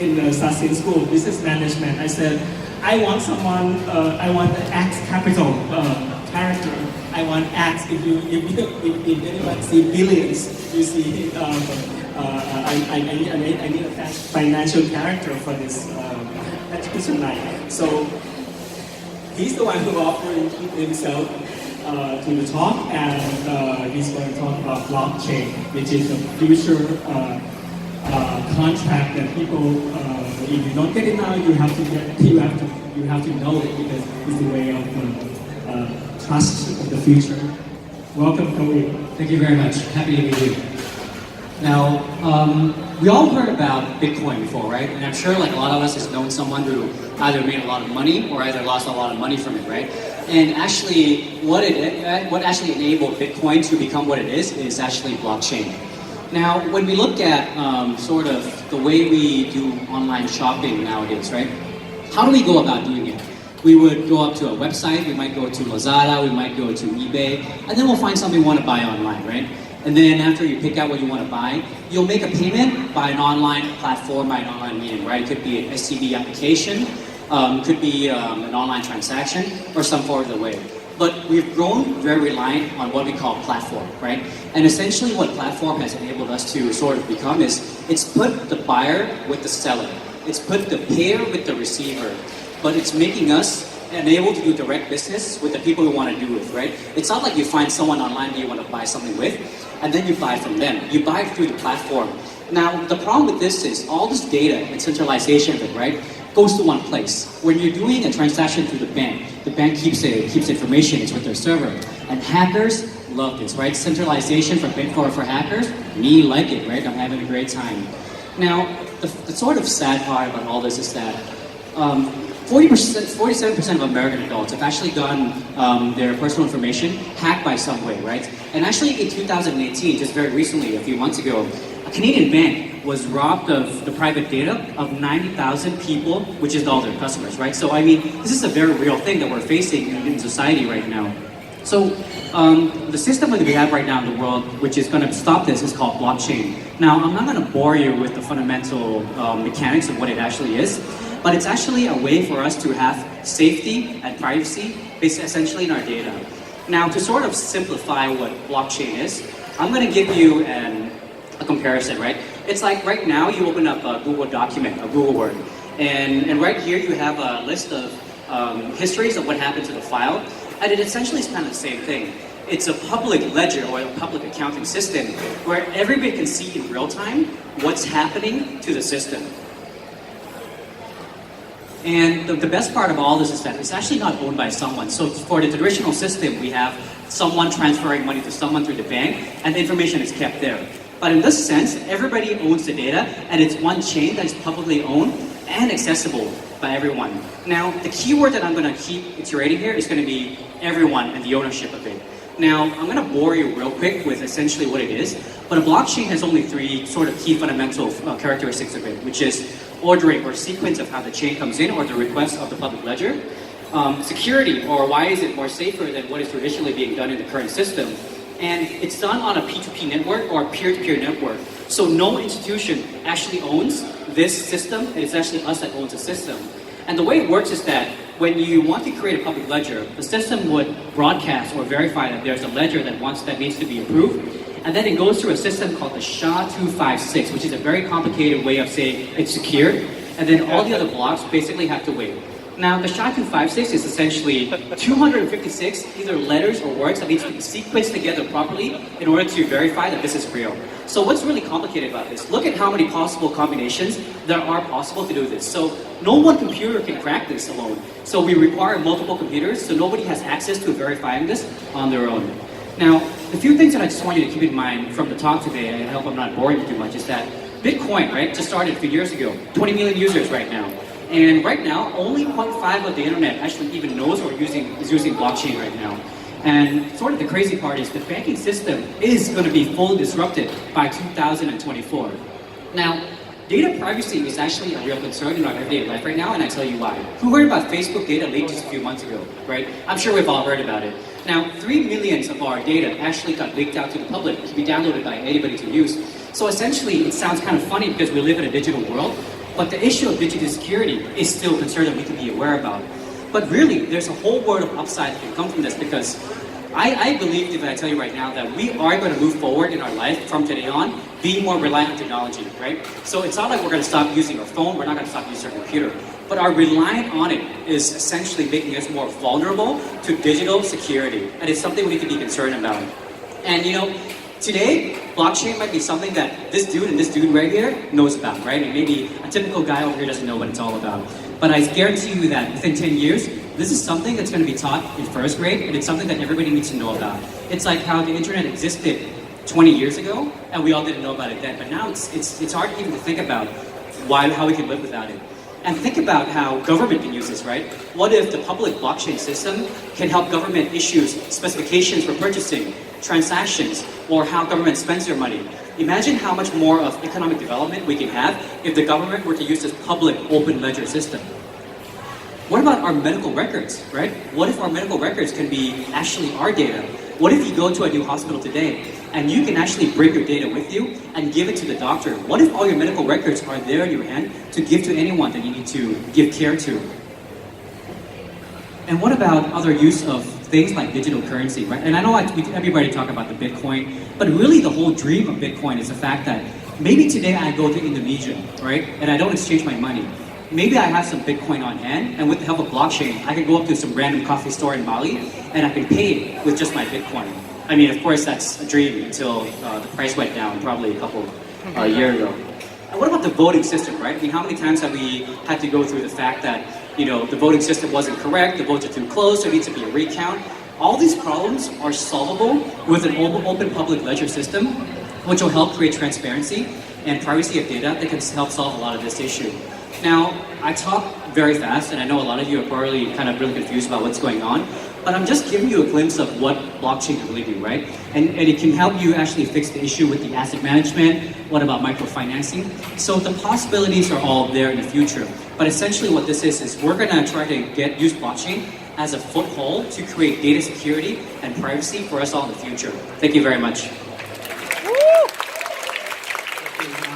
in the Sassin School, business management. I said, I want someone, I want the X capital character. I want X. If anyone see billions, you see, I need a financial character for this education line. So he's the one who offered himself to the talk, and he's going to talk about blockchain, which is the future contract that people, if you don't get it now, you have to know it, because it's the way of trust of the future. Welcome, Kawin. Thank you very much. Happy to meet you. Now, we all heard about Bitcoin before, right? And I'm sure like a lot of us has known someone who either made a lot of money or either lost a lot of money from it, right? And actually, what actually enabled Bitcoin to become what it is actually blockchain. Now, when we look at sort of the way we do online shopping nowadays, right? How do we go about doing it? We would go up to a website, we might go to Lazada, we might go to eBay, and then we'll find something we want to buy online, right? And then after you pick out what you want to buy, you'll make a payment by an online platform, by an online medium, right? It could be an SCB application, could be an online transaction, or some form of the way. But we've grown very reliant on what we call platform, right? And essentially what platform has enabled us to sort of become is, it's put the buyer with the seller. It's put the payer with the receiver. But it's making us able to do direct business with the people we want to do with, right? It's not like you find someone online that you want to buy something with, and then you buy from them. You buy through the platform. Now, the problem with this is all this data and centralization of it, right, goes to one place. When you're doing a transaction through the bank keeps information, it's with their server. And hackers love this, right? Centralization for hackers, me like it, right? I'm having a great time. Now, the sort of sad part about all this is that 47% of American adults have actually gotten their personal information hacked by some way, right? And actually in 2018, just very recently, a few months ago, a Canadian bank was robbed of the private data of 90,000 people, which is all their customers, right? So I mean, this is a very real thing that we're facing in society right now. So the system that we have right now in the world, which is going to stop this, is called blockchain. Now, I'm not going to bore you with the fundamental mechanics of what it actually is, but it's actually a way for us to have safety and privacy based essentially in our data. Now, to sort of simplify what blockchain is, I'm going to give you a comparison, right? It's like right now you open up a Google document, a Google Word, and right here you have a list of histories of what happened to the file, and it essentially is kind of the same thing. It's a public ledger or a public accounting system where everybody can see in real time what's happening to the system. And the best part of all this is that it's actually not owned by someone. So for the traditional system, we have someone transferring money to someone through the bank, and the information is kept there. But in this sense, everybody owns the data, and it's one chain that is publicly owned and accessible by everyone. Now, the keyword that I'm going to keep iterating here is going to be everyone and the ownership of it. Now, I'm going to bore you real quick with essentially what it is, but a blockchain has only three sort of key fundamental characteristics of it, which is ordering or sequence of how the chain comes in or the request of the public ledger, security, or why is it more safer than what is traditionally being done in the current system, and it's done on a P2P network or peer-to-peer network. So no institution actually owns this system, and it's actually us that owns the system. And the way it works is that when you want to create a public ledger, the system would broadcast or verify that there's a ledger that needs to be approved. And then it goes through a system called the SHA-256, which is a very complicated way of saying it's secured. And then all the other blocks basically have to wait. Now, the SHA-256 is essentially 256 either letters or words that needs to be sequenced together properly in order to verify that this is real. So what's really complicated about this? Look at how many possible combinations there are possible to do this. So no one computer can crack this alone. So we require multiple computers, so nobody has access to verifying this on their own. Now, a few things that I just want you to keep in mind from the talk today, and I hope I'm not boring you too much, is that Bitcoin, right, just started a few years ago, 20 million users right now. And right now, only 0.5 of the internet actually even knows or is using blockchain right now. And sort of the crazy part is the banking system is going to be fully disrupted by 2024. Now, data privacy is actually a real concern in our everyday life right now, and I tell you why. Who heard about Facebook data leaked just a few months ago, right? I'm sure we've all heard about it. Now, 3 million of our data actually got leaked out to the public to be downloaded by anybody to use. So essentially, it sounds kind of funny because we live in a digital world, But the issue of digital security is still a concern that we can be aware about. But really, there's a whole world of upside that can come from this, because I believe, if I tell you right now, that we are going to move forward in our life from today on, being more reliant on technology, right? So it's not like we're going to stop using our phone, we're not going to stop using our computer. But our reliance on it is essentially making us more vulnerable to digital security. And it's something we need to be concerned about. And you know, today, blockchain might be something that this dude and this dude right here knows about, right? And maybe a typical guy over here doesn't know what it's all about. But I guarantee you that within 10 years, this is something that's going to be taught in first grade, and it's something that everybody needs to know about. It's like how the internet existed 20 years ago, and we all didn't know about it then. But now it's hard even to think about how we can live without it. And think about how government can use this, right? What if the public blockchain system can help government issue specifications for purchasing, transactions, or how government spends their money? Imagine how much more of economic development we can have if the government were to use this public open ledger system. What about our medical records, right? What if our medical records can be actually our data? What if you go to a new hospital today and you can actually bring your data with you and give it to the doctor? What if all your medical records are there in your hand to give to anyone that you need to give care to? And what about other use of things like digital currency, right? And I know everybody talk about the Bitcoin, but really the whole dream of Bitcoin is the fact that maybe today I go to Indonesia, right? And I don't exchange my money. Maybe I have some Bitcoin on hand, and with the help of blockchain, I can go up to some random coffee store in Bali, and I can pay with just my Bitcoin. I mean, of course, that's a dream until the price went down, probably a year ago. And what about the voting system, right? I mean, how many times have we had to go through the fact that, you know, the voting system wasn't correct, the votes are too close, there needs to be a recount. All these problems are solvable with an open public ledger system, which will help create transparency and privacy of data that can help solve a lot of this issue. Now, I talk very fast, and I know a lot of you are probably kind of really confused about what's going on, but I'm just giving you a glimpse of what blockchain can really do, right? And it can help you actually fix the issue with the asset management. What about microfinancing? So the possibilities are all there in the future. But essentially what this is we're gonna try to use blockchain as a foothold to create data security and privacy for us all in the future. Thank you very much.